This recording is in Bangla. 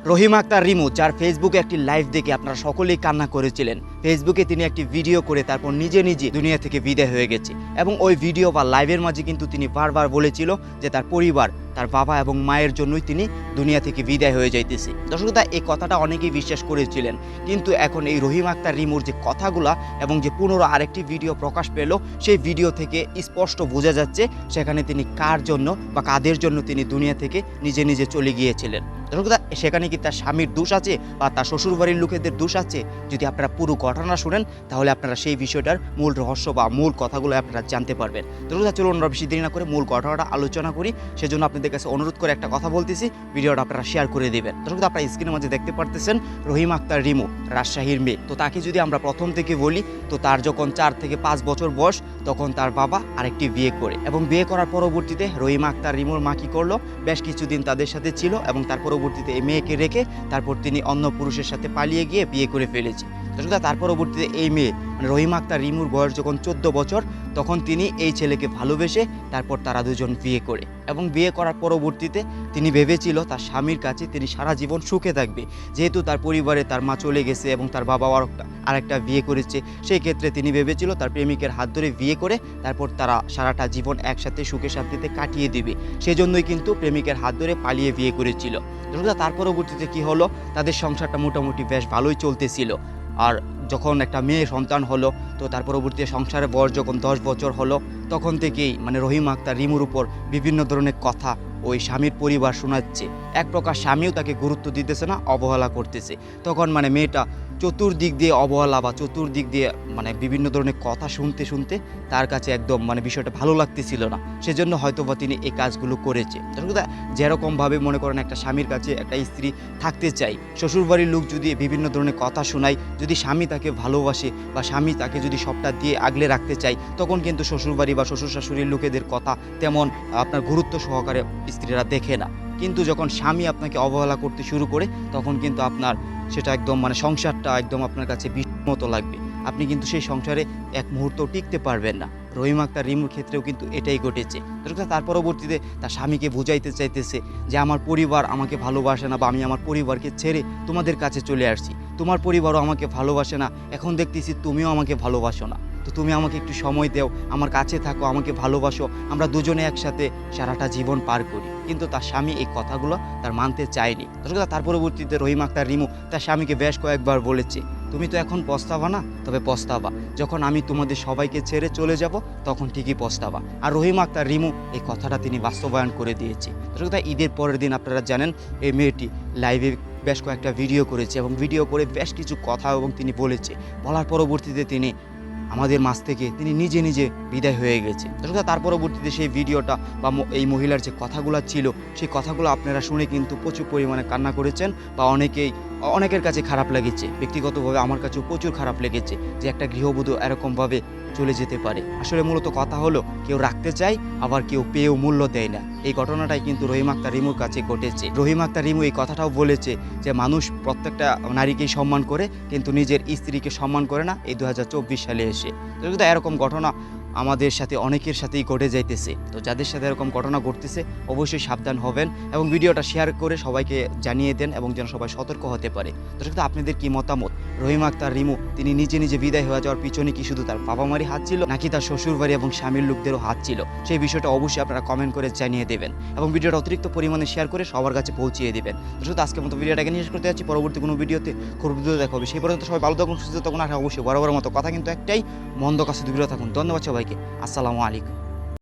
রহিম আক্তার রিমু, যার ফেসবুকে একটি লাইভ দেখে আপনারা সকলেই কান্না করেছিলেন। ফেসবুকে তিনি একটি ভিডিও করে তারপর নিজে নিজে দুনিয়া থেকে বিদায় হয়ে গেছে এবং ওই ভিডিও বা লাইভের মাঝে কিন্তু তিনি বারবার বলেছিল যে তার পরিবার, তার বাবা এবং মায়ের জন্যই তিনি দুনিয়া থেকে বিদায় হয়ে যাইতেছে। দর্শকরা, এই কথাটা অনেকেই বিশ্বাস করেছিলেন, কিন্তু এখন এই রহিম আক্তার রিমুর যে কথাগুলা এবং যে পুনরায় আরেকটি ভিডিও প্রকাশ পেল, সেই ভিডিও থেকে স্পষ্ট বোঝা যাচ্ছে সেখানে তিনি কার জন্য বা কাদের জন্য তিনি দুনিয়া থেকে নিজে নিজে চলে গিয়েছিলেন। দর্শকরা, সেখানে কি তার স্বামীর দোষ আছে বা তার শ্বশুরবাড়ির লোকেদের দোষ আছে? যদি আপনারা পুরো ঘটনা শুনেন তাহলে আপনারা সেই বিষয়টার মূল রহস্য বা মূল কথাগুলো আপনারা জানতে পারবেন। দর্শকরা, চলুন আমরা বেশি দেরি না করে মূল ঘটনাটা আলোচনা করি। সেজন্য আপনাদের কাছে অনুরোধ করে একটা কথা বলতেছি, ভিডিওটা আপনারা শেয়ার করে দেবেন। দর্শকরা, আপনারা স্ক্রিনের মাঝে দেখতে পারতেছেন রহিম আক্তার রিমু, রাজশাহীর মেয়ে। তো তাকে যদি আমরা প্রথম থেকে বলি, তো তার যখন 4 থেকে 5 বছর বয়স তখন তার বাবা আরেকটি বিয়ে করে এবং বিয়ে করার পরবর্তীতে রহিম আক্তার রিমুর মা কি করলো, বেশ কিছুদিন তাদের সাথে ছিল এবং তার পরবর্তীতে এই মেয়েকে রেখে তারপর তিনি অন্য পুরুষের সাথে পালিয়ে গিয়ে বিয়ে করে ফেলেছে। তার পরবর্তীতে এই মেয়ে মানে রহিম আক্তার রিমুর বয়স যখন 14 বছর তখন তিনি এই ছেলেকে ভালোবেসে তারপর তারা দুজন বিয়ে করে এবং বিয়ে করার পরবর্তীতে তিনি ভেবেছিল তার স্বামীর কাছে তিনি সারা জীবন সুখে থাকবে, যেহেতু তার পরিবারে তার মা চলে গেছে এবং তার বাবা আরেকটা বিয়ে করেছে। সেই ক্ষেত্রে তিনি ভেবেছিল তার প্রেমিকের হাত ধরে বিয়ে করে তারপর তারা সারাটা জীবন একসাথে সুখে শান্তিতে কাটিয়ে দিবে। সেজন্যই কিন্তু প্রেমিকের হাত ধরে পালিয়ে বিয়ে করেছিল। তার পরবর্তীতে কি হলো, তাদের সংসারটা মোটামুটি বেশ ভালোই চলতেছিল। আর যখন একটা মেয়ে সন্তান হলো, তো তার পরবর্তীতে সংসারের বয়স যখন 10 বছর হলো তখন থেকেই মানে রহিম আক্তার রিমুর উপর বিভিন্ন ধরনের কথা ওই স্বামীর পরিবার শোনাচ্ছে। এক প্রকার স্বামীও তাকে গুরুত্ব দিতেছে না, অবহেলা করতেছে। তখন মানে মেয়েটা চতুর্দিক দিয়ে অবহেলা বা চতুর্দিক দিয়ে মানে বিভিন্ন ধরনের কথা শুনতে শুনতে তার কাছে একদম মানে বিষয়টা ভালো লাগতেছিল না। সেজন্য হয়তোবা তিনি এই কাজগুলো করেছে। যেরকমভাবে মনে করেন একটা স্বামীর কাছে একটা স্ত্রী থাকতে চাই, শ্বশুরবাড়ির লোক যদি বিভিন্ন ধরনের কথা শোনায়, যদি স্বামী তাকে ভালোবাসে বা স্বামী তাকে যদি সবটা দিয়ে আগলে রাখতে চায়, তখন কিন্তু শ্বশুরবাড়ি বা শ্বশুর শাশুড়ির লোকেদের কথা তেমন আপনার গুরুত্ব সহকারে স্ত্রীরা দেখে না। কিন্তু যখন স্বামী আপনাকে অবহেলা করতে শুরু করে তখন কিন্তু আপনার সেটা একদম মানে সংসারটা একদম আপনার কাছে বিষের মতো লাগবে। আপনি কিন্তু সেই সংসারে এক মুহূর্ত টিকতে পারবেন না। রহিম আক্তার রিমুর ক্ষেত্রেও কিন্তু এটাই ঘটেছে। তার পরবর্তীতে তার স্বামীকে বুঝাইতে চাইতেছে যে আমার পরিবার আমাকে ভালোবাসে না বা আমি আমার পরিবারকে ছেড়ে তোমাদের কাছে চলে আসছি, তোমার পরিবারও আমাকে ভালোবাসে না, এখন দেখতেছি তুমিও আমাকে ভালোবাসো না, তো তুমি আমাকে একটু সময় দাও, আমার কাছে থাকো, আমাকে ভালোবাসো, আমরা দুজনে একসাথে সারাটা জীবন পার করি। কিন্তু তার স্বামী এই কথাগুলো তার মানতে চায়নি। তার পরবর্তীতে রহিম আক্তার রিমু তার স্বামীকে বেশ কয়েকবার বলেছে, তুমি তো এখন পস্তাবা না, তবে পস্তাবা যখন আমি তোমাদের সবাইকে ছেড়ে চলে যাব তখন ঠিকই পস্তাবা। আর রহিম আক্তার রিমু এই কথাটা তিনি বাস্তবায়ন করে দিয়েছে। ঈদের পরের দিন আপনারা জানেন এই মেয়েটি লাইভে বেশ কয়েকটা ভিডিও করেছে এবং ভিডিও করে বেশ কিছু কথা এবং তিনি বলার পরবর্তীতে তিনি আমাদের মাঝ থেকে তিনি নিজে নিজে বিদায় হয়ে গেছে। তার পরবর্তীতে সেই ভিডিওটা বা এই মহিলার যে কথাগুলো ছিল সেই কথাগুলো আপনারা শুনে কিন্তু প্রচুর পরিমাণে কান্না করেছেন বা অনেকের কাছে খারাপ লেগেছে। ব্যক্তিগতভাবে আমার কাছেও প্রচুর খারাপ লেগেছে যে একটা গৃহবধূ এরকমভাবে চলে যেতে পারে। আসলে মূলত কথা হলো কেউ রাখতে চায় আবার কেউ পেয়েও মূল্য দেয় না। এই ঘটনাটাই কিন্তু রহিম আক্তার রিমুর কাছে ঘটেছে। রহিম আক্তার রিমু এই কথাটাও বলেছে যে মানুষ প্রত্যেকটা নারীকেই সম্মান করে কিন্তু নিজের স্ত্রীকে সম্মান করে না এই 2024 সালে এসে। এরকম ঘটনা আমাদের সাথে অনেকের সাথেই ঘটে যাইতেছে। তো যাদের সাথে এরকম ঘটনা ঘটতেছে অবশ্যই সাবধান হবেন এবং ভিডিওটা শেয়ার করে সবাইকে জানিয়ে দেন এবং যেন সবাই সতর্ক হতে পারে। আপনাদের কি মতামত? রহিম আক্তার রিমু তিনি নিজে নিজে বিদায় হয়ে যাওয়ার পিছনে কি শুধু তার বাবা মারই হাত ছিল নাকি তার শ্বশুরবাড়ি এবং স্বামীর লোকদেরও হাত ছিল? সেই বিষয়টা অবশ্যই আপনারা কমেন্ট করে জানিয়ে দেবেন এবং ভিডিওটা অতিরিক্ত পরিমাণে শেয়ার করে সবার কাছে পৌঁছিয়ে দেবেন। আজকের মতো ভিডিওটাকে নিয়ে শেষ করতে যাচ্ছি। পরবর্তী কোনো ভিডিওতে খুব ভিডিও দেখা হবে। সেই পর্যন্ত সবাই ভালো থাকুন, সুস্থ থাকুন। আর অবশ্যই বরাবর মতো কথা কিন্তু একটাই, মন্দ কাছে দূরে থাকুন। ধন্যবাদ সবাইকে। আসসালামু আলাইকুম।